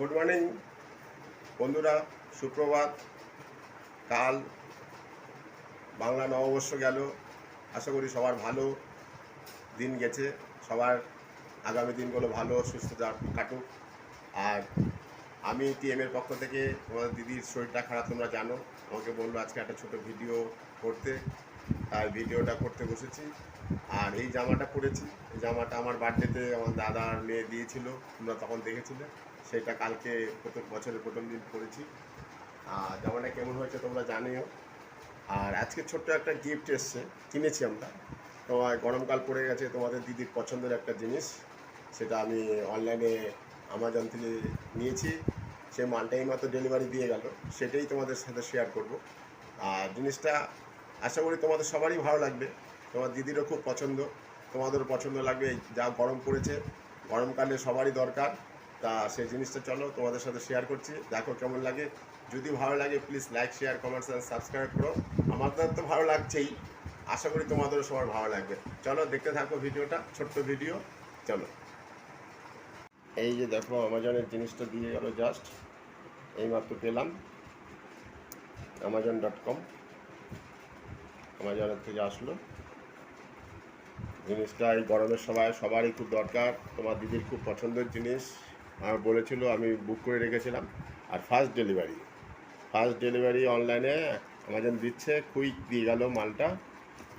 Good morning বন্ধুরা, সুপ্রভাত। কাল বাংলা নববর্ষ গেল। আশা করি সবার ভালো দিন গেছে, সবার আগামী দিনগুলো ভালো সুস্থ কাটুক। আর আমি টিএমের পক্ষ থেকে তোমাদের দিদির শরীরটা খারাপ, তোমরা জানো। আমাকে বললো আজকে একটা ছোটো ভিডিও করতে, তাই ভিডিওটা করতে বসেছি। আর এই জামাটা পরেছি, এই জামাটা আমার বার্থডেতে আমার দাদার মেয়ে দিয়েছিল, তোমরা তখন দেখেছিলে। সেটা কালকে বছরের প্রথম দিন পরেছি। আর জামাটা কেমন হয়েছে তোমরা জানিও। আর আজকে ছোট্ট একটা গিফট এসছে, কিনেছি আমরা। তোমার গরমকাল পড়ে গেছে, তোমাদের দিদির পছন্দের একটা জিনিস, সেটা আমি অনলাইনে অ্যামাজন থেকে নিয়েছি। সে মালটাই মাত্র ডেলিভারি দিয়ে গেল, সেটাই তোমাদের সাথে শেয়ার করব। আর জিনিসটা আশা করি তোমাদের সবারই ভালো লাগবে। তোমার দিদিরও খুব পছন্দ, তোমাদেরও পছন্দ লাগবে। যা গরম পড়েছে, গরমকালে সবারই দরকার। তা সেই জিনিসটা চলো তোমাদের সাথে শেয়ার করছি, দেখো কেমন লাগে। যদি ভালো লাগে please like, share, comments and subscribe করো। আমাদের তো ভালো লাগছেই, আশা করি তোমাদেরও সবার ভালো লাগবে। চলো দেখতে থাকো ভিডিওটা, ছোট্ট ভিডিও। চলো, এই যে দেখো অ্যামাজনের জিনিসটা দিয়ে গেল, জাস্ট এইমাত্র পেলাম। amazon.com, অ্যামাজনের থেকে আসলো জিনিসটা। এই গরমের সময় সবারই খুব দরকার, তোমার দিদির খুব পছন্দের জিনিস। আমার বলেছিল, আমি বুক করে রেখেছিলাম। আর ফার্স্ট ডেলিভারি অনলাইনে অ্যামাজন দিচ্ছে, কুইক দিয়ে গেল মালটা,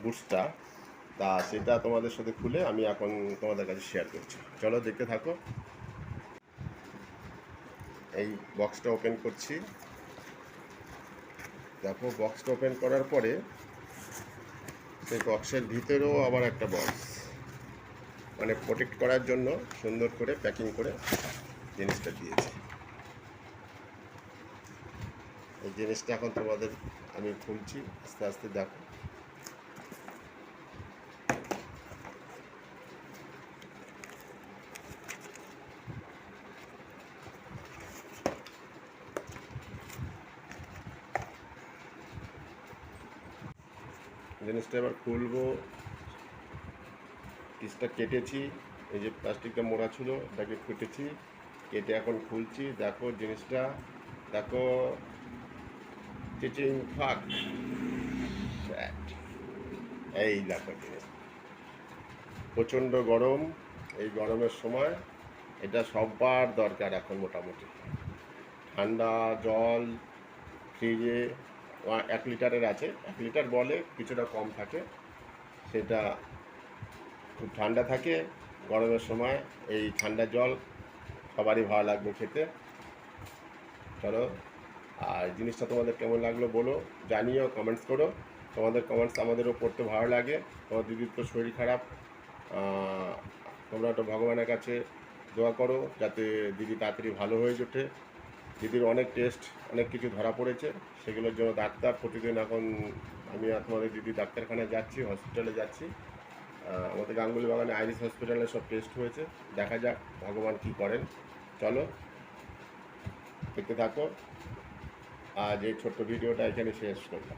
বুটসটা। তা সেটা তোমাদের সাথে খুলে আমি এখন তোমাদের কাছে শেয়ার করছি। চলো দেখতে থাকো। এই বক্সটা ওপেন করছি। দেখো বক্সটা ওপেন করার পরে সেই বক্সের ভিতরেও আবার একটা বক্স, মানে প্রোটেক্ট করার জন্য সুন্দর করে প্যাকিং করে জিনিসটা দিয়েছে। এই জিনিসটা এখন তোমাদের আমি খুলছি আস্তে আস্তে, দেখো। জিনিসটা এবার খুলবো। পিসটা কেটেছি, এই যে প্লাস্টিকটা মোড়া ছিল এটাকে কেটেছি, কেটে এখন খুলছি। দেখো জিনিসটা, দেখো টিচিং ফাক, এই দেখো জিনিস। প্রচণ্ড গরম, এই গরমের সময় এটা সবার দরকার এখন। মোটামুটি ঠান্ডা জল ফ্রিজে 1 লিটারের আছে, 1 লিটার বলে, কিছুটা কম থাকে। সেটা খুব ঠান্ডা থাকে গরমের সময়। এই ঠান্ডা জল সবারই ভালো লাগবে খেতে। চলো, আর জিনিসটা তোমাদের কেমন লাগলো বলো, জানিও, কমেন্টস করো। তোমাদের কমেন্টস আমাদেরও পড়তে ভালো লাগে। তোমার দিদির তো শরীর খারাপ, তোমরা তো ভগবানের কাছে দোয়া করো যাতে দিদি তাড়াতাড়ি ভালো হয়ে ওঠে। দিদির অনেক টেস্ট, অনেক কিছু ধরা পড়েছে, সেগুলোর জন্য ডাক্তার প্রতিদিন এখন আমি আর তোমাদের দিদি ডাক্তারখানায় যাচ্ছি, হসপিটালে যাচ্ছি। আমাদের গাঙ্গুলি বাগানে আইরিস হসপিটালে সব টেস্ট হয়েছে, দেখা যাক ভগবান কী করেন। চলো দেখতে থাকো। আজ এই ছোট্ট ভিডিওটা এখানে শেষ করলাম।